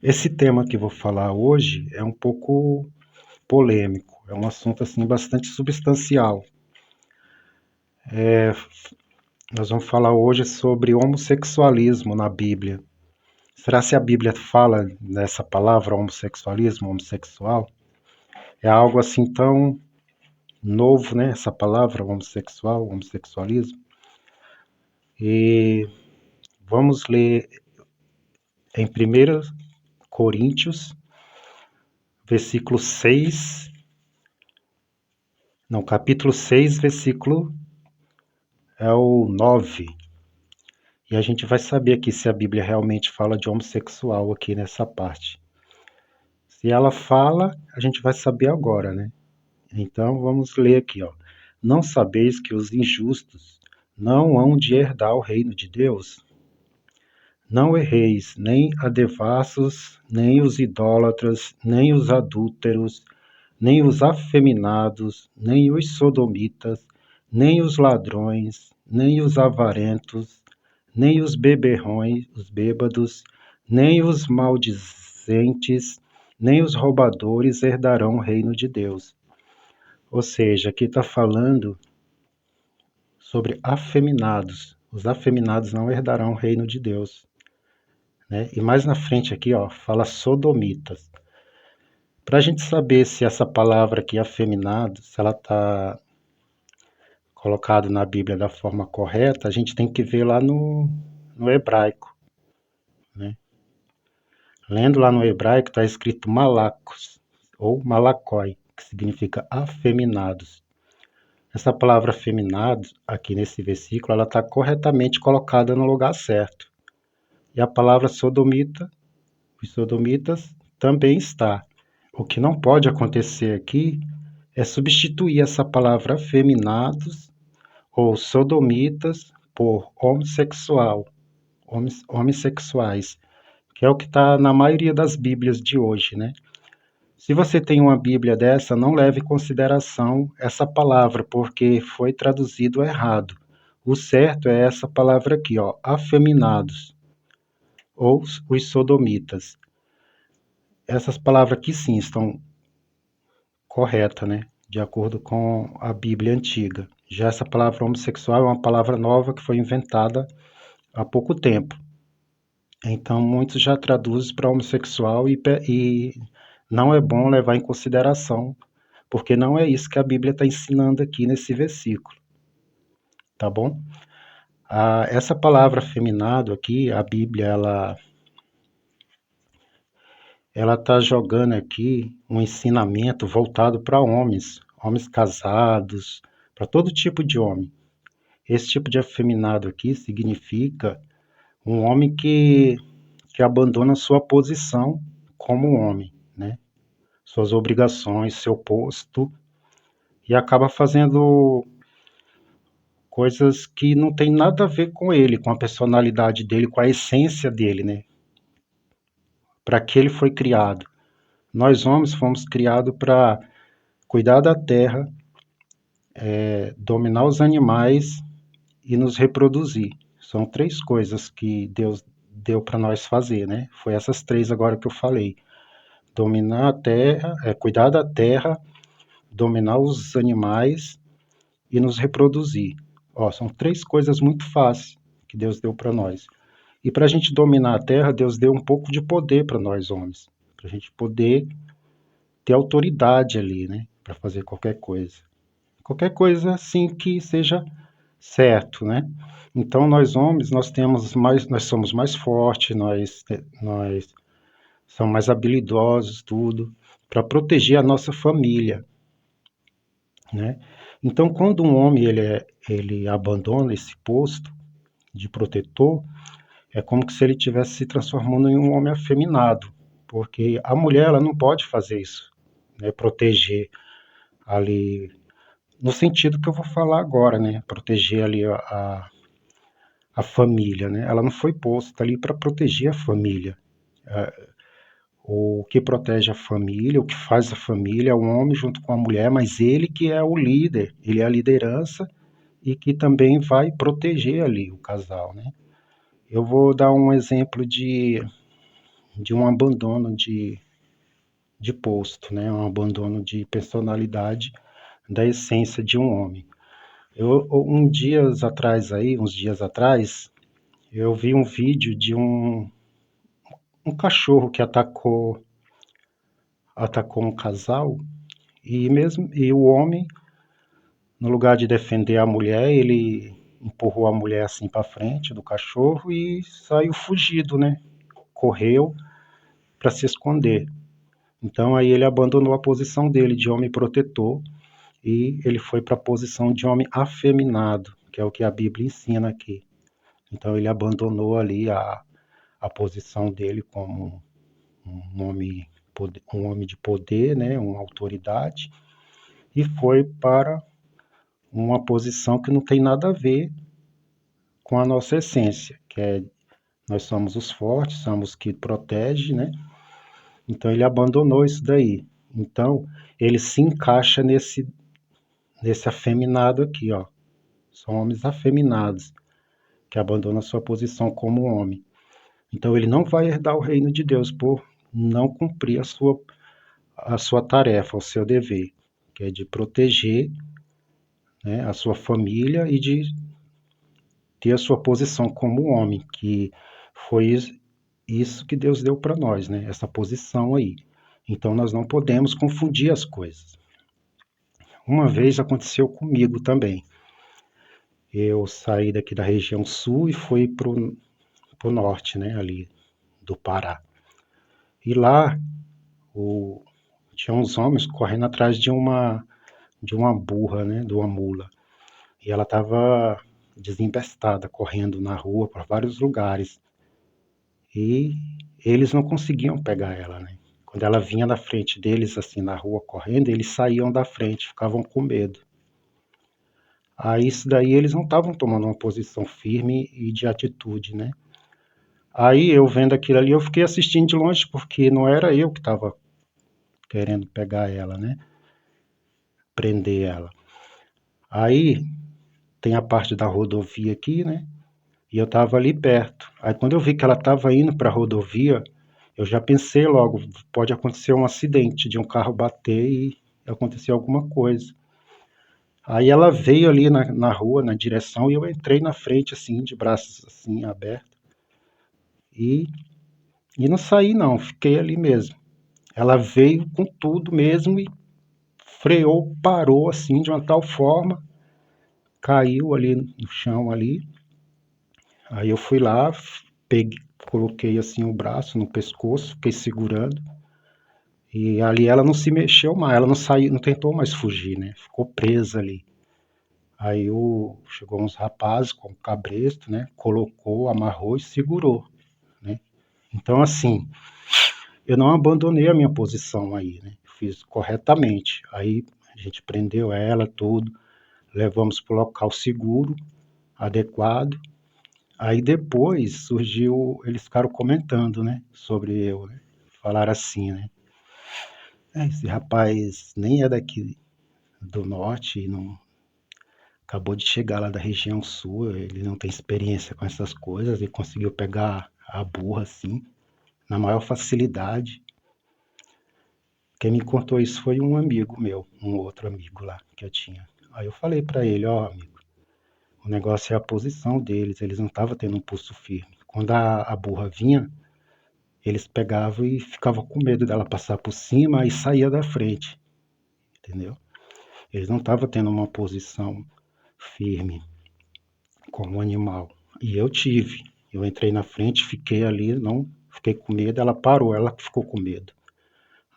Esse tema que eu vou falar hoje é um pouco polêmico, é um assunto assim bastante substancial. Nós vamos falar hoje sobre homossexualismo na Bíblia. Será se a Bíblia fala nessa palavra homossexualismo, homossexual? É algo assim tão novo, né? Essa palavra homossexual, homossexualismo. E vamos ler em 1 Coríntios, versículo 6, não, capítulo 6, versículo é o 9. E a gente vai saber aqui se a Bíblia realmente fala de homossexual aqui nessa parte. Se ela fala, a gente vai saber agora, né? Então vamos ler aqui, ó. Não sabeis que os injustos não hão de herdar o reino de Deus? Não erreis, nem a devassos, nem os idólatras, nem os adúlteros, nem os afeminados, nem os sodomitas, nem os ladrões, nem os avarentos, nem os beberrões, os bêbados, nem os maldizentes, nem os roubadores herdarão o reino de Deus. Ou seja, aqui está falando sobre afeminados. Os afeminados não herdarão o reino de Deus. Né? E mais na frente aqui, ó, fala sodomitas. Para a gente saber se essa palavra aqui, afeminado, se ela está colocada na Bíblia da forma correta, a gente tem que ver lá no hebraico. Né? Lendo lá no hebraico está escrito malacos, ou malakoi, que significa afeminados. Essa palavra afeminados, aqui nesse versículo, ela está corretamente colocada no lugar certo. E a palavra sodomita, os sodomitas, também está. O que não pode acontecer aqui é substituir essa palavra afeminados ou sodomitas por homossexual, homossexuais, que é o que está na maioria das Bíblias de hoje, né? Se você tem uma Bíblia dessa, não leve em consideração essa palavra, porque foi traduzido errado. O certo é essa palavra aqui, ó, afeminados, ou os sodomitas. Essas palavras aqui sim estão corretas, né? De acordo com a Bíblia antiga. Já essa palavra homossexual é uma palavra nova que foi inventada há pouco tempo. Então, muitos já traduzem para homossexual e não é bom levar em consideração, porque não é isso que a Bíblia está ensinando aqui nesse versículo, tá bom? Essa palavra afeminado aqui, a Bíblia, ela está jogando aqui um ensinamento voltado para homens, homens casados, para todo tipo de homem. Esse tipo de afeminado aqui significa um homem que abandona sua posição como homem, né? Suas obrigações, seu posto, e acaba fazendo coisas que não tem nada a ver com ele, com a personalidade dele, com a essência dele, né? Para que ele foi criado. Nós homens fomos criados para cuidar da terra, dominar os animais e nos reproduzir. São três coisas que Deus deu para nós fazer, né? Foi essas três agora que eu falei. Dominar a terra, cuidar da terra, dominar os animais e nos reproduzir. Ó, são três coisas muito fáceis que Deus deu para nós. E para a gente dominar a terra, Deus deu um pouco de poder para nós homens, para a gente poder ter autoridade ali, né, para fazer qualquer coisa assim que seja certo, né? Então nós homens nós somos mais fortes, nós somos mais habilidosos, tudo para proteger a nossa família, né? Então quando um homem ele abandona esse posto de protetor, é como se ele estivesse se transformando em um homem afeminado, porque a mulher ela não pode fazer isso, né? Proteger ali, no sentido que eu vou falar agora, né? Proteger ali a família, né? Ela não foi posta ali para proteger a família. O que protege a família, o que faz a família é o homem junto com a mulher, mas ele que é o líder, ele é a liderança e que também vai proteger ali o casal, né? Eu vou dar um exemplo de um abandono de posto, né? Um abandono de personalidade da essência de um homem. Uns dias atrás, eu vi um vídeo de um cachorro que atacou um casal e o homem, no lugar de defender a mulher, ele empurrou a mulher assim para frente do cachorro e saiu fugido, né? Correu para se esconder. Então aí ele abandonou a posição dele de homem protetor e ele foi para a posição de homem afeminado, que é o que a Bíblia ensina aqui. Então ele abandonou ali a posição dele como um homem de poder, né, uma autoridade, e foi para uma posição que não tem nada a ver com a nossa essência, que é nós somos os fortes, somos os que protegem, né? Então ele abandonou isso daí. Então ele se encaixa nesse afeminado aqui, ó. São homens afeminados que abandonam a sua posição como homem. Então ele não vai herdar o reino de Deus por não cumprir a sua tarefa, o seu dever, que é de proteger, né, a sua família e de ter a sua posição como homem, que foi isso que Deus deu para nós, né, essa posição aí. Então nós não podemos confundir as coisas. Uma vez aconteceu comigo também. Eu saí daqui da região sul e fui pro norte, né, ali do Pará. E lá o, tinha uns homens correndo atrás de uma burra, né, de uma mula. E ela estava desembestada, correndo na rua por vários lugares. E eles não conseguiam pegar ela, né? Quando ela vinha na frente deles, assim, na rua correndo, eles saíam da frente, ficavam com medo. Aí isso daí eles não estavam tomando uma posição firme e de atitude, né? Aí eu vendo aquilo ali, eu fiquei assistindo de longe, porque não era eu que estava querendo pegar ela, né? Prender ela. Aí tem a parte da rodovia aqui, né? E eu estava ali perto. Aí quando eu vi que ela estava indo para a rodovia, eu já pensei logo, pode acontecer um acidente de um carro bater e acontecer alguma coisa. Aí ela veio ali na rua, na direção, e eu entrei na frente, assim, de braços assim abertos. E, e não saí não, fiquei ali mesmo. Ela veio com tudo mesmo e freou, parou assim de uma tal forma, caiu ali no chão ali. Aí eu fui lá, peguei, coloquei assim o braço no pescoço, fiquei segurando. E ali ela não se mexeu mais, ela não saiu, não tentou mais fugir, né? Ficou presa ali. Aí chegou uns rapazes com cabresto, né? Colocou, amarrou e segurou, né? Então assim, eu não abandonei a minha posição aí, né? Fiz corretamente. Aí a gente prendeu ela, tudo, levamos para o local seguro, adequado. Aí depois surgiu, eles ficaram comentando, né, sobre eu, né? Falaram assim, né? Esse rapaz nem é daqui do norte, não acabou de chegar lá da região sul, ele não tem experiência com essas coisas e conseguiu pegar a burra assim, na maior facilidade. Quem me contou isso foi um amigo meu, um outro amigo lá que eu tinha. Aí eu falei para ele, ó, amigo, o negócio é a posição deles, eles não estavam tendo um pulso firme. Quando a burra vinha, eles pegavam e ficavam com medo dela passar por cima e saía da frente, entendeu? Eles não estavam tendo uma posição firme como animal. E eu tive. Eu entrei na frente, fiquei ali, não fiquei com medo, ela parou, ela ficou com medo.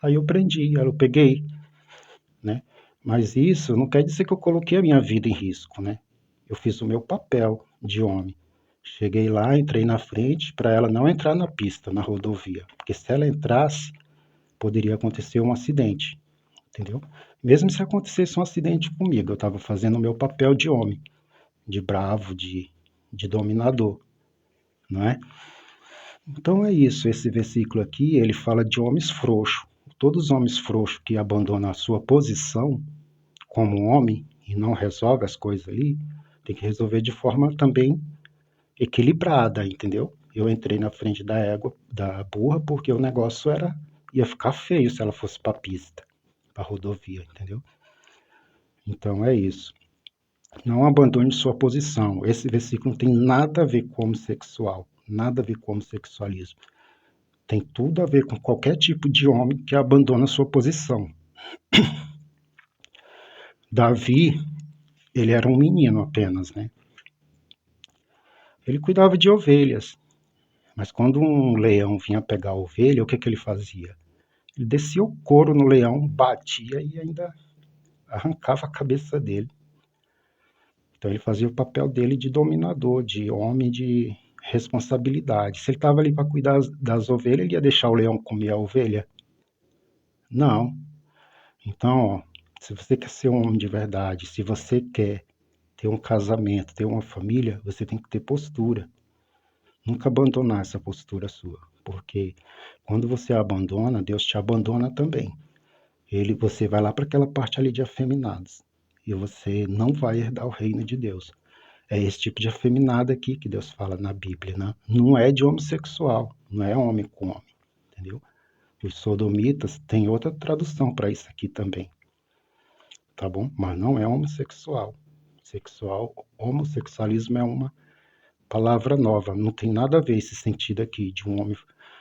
Aí eu prendi, eu peguei, né? Mas isso não quer dizer que eu coloquei a minha vida em risco, né? Eu fiz o meu papel de homem. Cheguei lá, entrei na frente para ela não entrar na pista, na rodovia, porque se ela entrasse, poderia acontecer um acidente, entendeu? Mesmo se acontecesse um acidente comigo, eu estava fazendo o meu papel de homem, de bravo, de dominador, não é? Então é isso, esse versículo aqui, ele fala de homens frouxos. Todos os homens frouxos que abandonam a sua posição como homem e não resolve as coisas ali, tem que resolver de forma também equilibrada, entendeu? eu entrei na frente da burra, porque o negócio ia ficar feio se ela fosse para a pista, para a rodovia, entendeu? Então é isso. Não abandone sua posição. Esse versículo não tem nada a ver com homossexual, nada a ver com homossexualismo. Tem tudo a ver com qualquer tipo de homem que abandona sua posição. Davi, ele era um menino apenas, né? Ele cuidava de ovelhas, mas quando um leão vinha pegar a ovelha, o que ele fazia? Ele descia o couro no leão, batia e ainda arrancava a cabeça dele. Então ele fazia o papel dele de dominador, de homem de responsabilidade. Se ele estava ali para cuidar das ovelhas, ele ia deixar o leão comer a ovelha? Não. Então, ó, se você quer ser um homem de verdade, se você quer ter um casamento, ter uma família, você tem que ter postura. Nunca abandonar essa postura sua, porque quando você abandona, Deus te abandona também. Você vai lá para aquela parte ali de afeminados e você não vai herdar o reino de Deus. É esse tipo de afeminado aqui que Deus fala na Bíblia, né? Não é de homossexual, não é homem com homem, entendeu? Os sodomitas tem outra tradução para isso aqui também, tá bom? Mas não é homossexual. Homossexualismo é uma palavra nova, não tem nada a ver esse sentido aqui de um homem.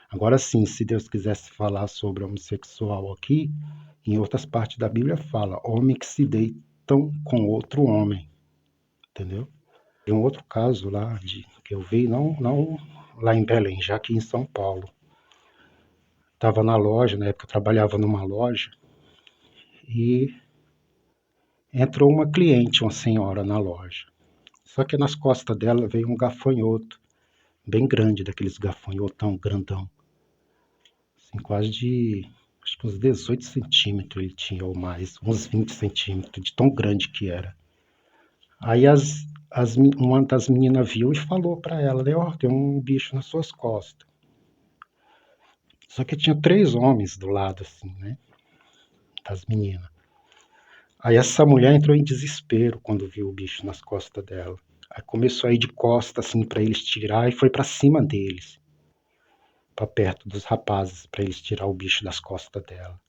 Agora sim, se Deus quisesse falar sobre homossexual aqui, em outras partes da Bíblia fala homem que se deitam com outro homem, entendeu? Tem um outro caso lá que eu vi, não lá em Belém, já aqui em São Paulo. Estava na loja, na época eu trabalhava numa loja, e entrou uma cliente, uma senhora, na loja. Só que nas costas dela veio um gafanhoto, bem grande, daqueles gafanhotão grandão. Assim, quase de, acho que uns 18 centímetros ele tinha ou mais, uns 20 centímetros, de tão grande que era. Aí uma das meninas viu e falou para ela, né, ó, tem um bicho nas suas costas. Só que tinha 3 homens do lado, assim, né, das meninas. Aí essa mulher entrou em desespero quando viu o bicho nas costas dela. Aí começou a ir de costas, assim, para eles tirar e foi para cima deles, para perto dos rapazes, para eles tirar o bicho das costas dela.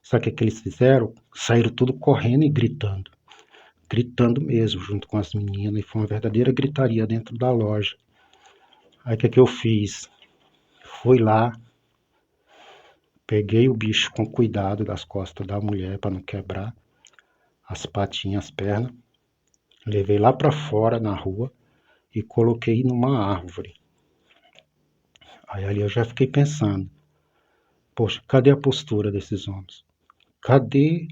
Só que o que eles fizeram? Saíram tudo correndo e gritando mesmo, junto com as meninas, e foi uma verdadeira gritaria dentro da loja. Aí o que eu fiz? Fui lá, peguei o bicho com cuidado das costas da mulher para não quebrar as patinhas, as pernas, levei lá para fora na rua e coloquei numa árvore. Aí ali eu já fiquei pensando, poxa, cadê a postura desses homens? Cadê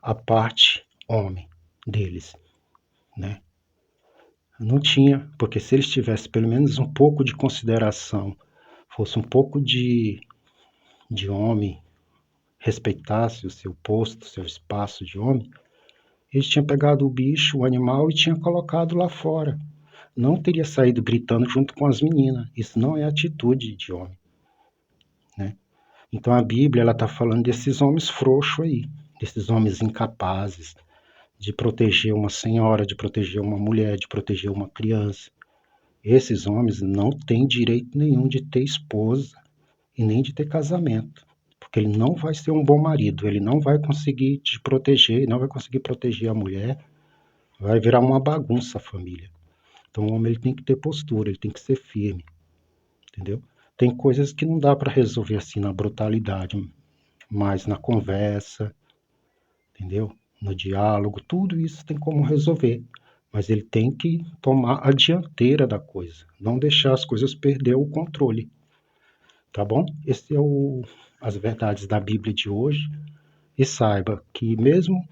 a parte homem deles, né? Não tinha, porque se eles tivessem pelo menos um pouco de consideração, fosse um pouco de homem, respeitasse o seu posto, o seu espaço de homem, eles tinham pegado o bicho, o animal, e tinham colocado lá fora. Não teria saído gritando junto com as meninas. Isso não é atitude de homem, né? Então a Bíblia ela está falando desses homens frouxos aí, desses homens incapazes de proteger uma senhora, de proteger uma mulher, de proteger uma criança. Esses homens não têm direito nenhum de ter esposa e nem de ter casamento, porque ele não vai ser um bom marido, ele não vai conseguir te proteger, não vai conseguir proteger a mulher, vai virar uma bagunça a família. Então o homem ele tem que ter postura, ele tem que ser firme, entendeu? Tem coisas que não dá para resolver assim na brutalidade, mas na conversa, entendeu? No diálogo, tudo isso tem como resolver. Mas ele tem que tomar a dianteira da coisa, não deixar as coisas perder o controle. Tá bom? Esse é as verdades da Bíblia de hoje. E saiba que mesmo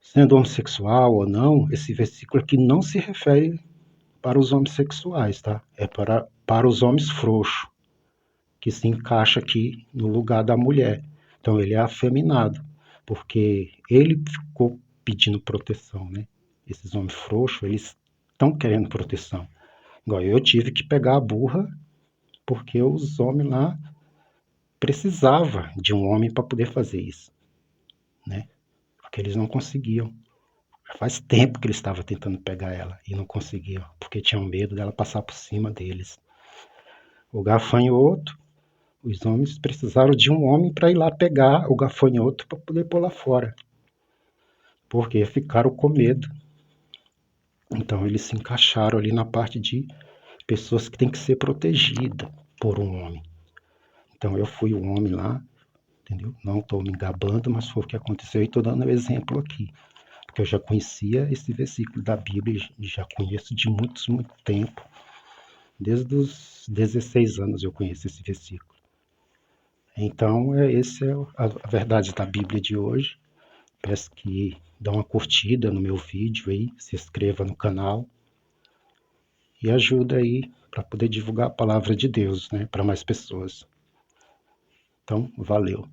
sendo homossexual ou não, esse versículo aqui não se refere para os homossexuais, tá? É para os homens frouxos, que se encaixa aqui no lugar da mulher. Então ele é afeminado, porque ele ficou pedindo proteção, né? Esses homens frouxos, eles estão querendo proteção. Igual eu tive que pegar a burra, porque os homens lá precisavam de um homem para poder fazer isso, né? Porque eles não conseguiam. Faz tempo que eles estavam tentando pegar ela e não conseguiam, porque tinham medo dela passar por cima deles. O gafanhoto, os homens precisaram de um homem para ir lá pegar o gafanhoto para poder pôr lá fora, porque ficaram com medo. Então eles se encaixaram ali na parte de pessoas que têm que ser protegidas por um homem. Então eu fui o homem lá, entendeu? Não estou me gabando, mas foi o que aconteceu e estou dando um exemplo aqui. Porque eu já conhecia esse versículo da Bíblia, já conheço de muito tempo. Desde os 16 anos eu conheço esse versículo. Então, essa é a verdade da Bíblia de hoje. Peço que dê uma curtida no meu vídeo aí, se inscreva no canal e ajuda aí para poder divulgar a palavra de Deus, né, para mais pessoas. Então, valeu.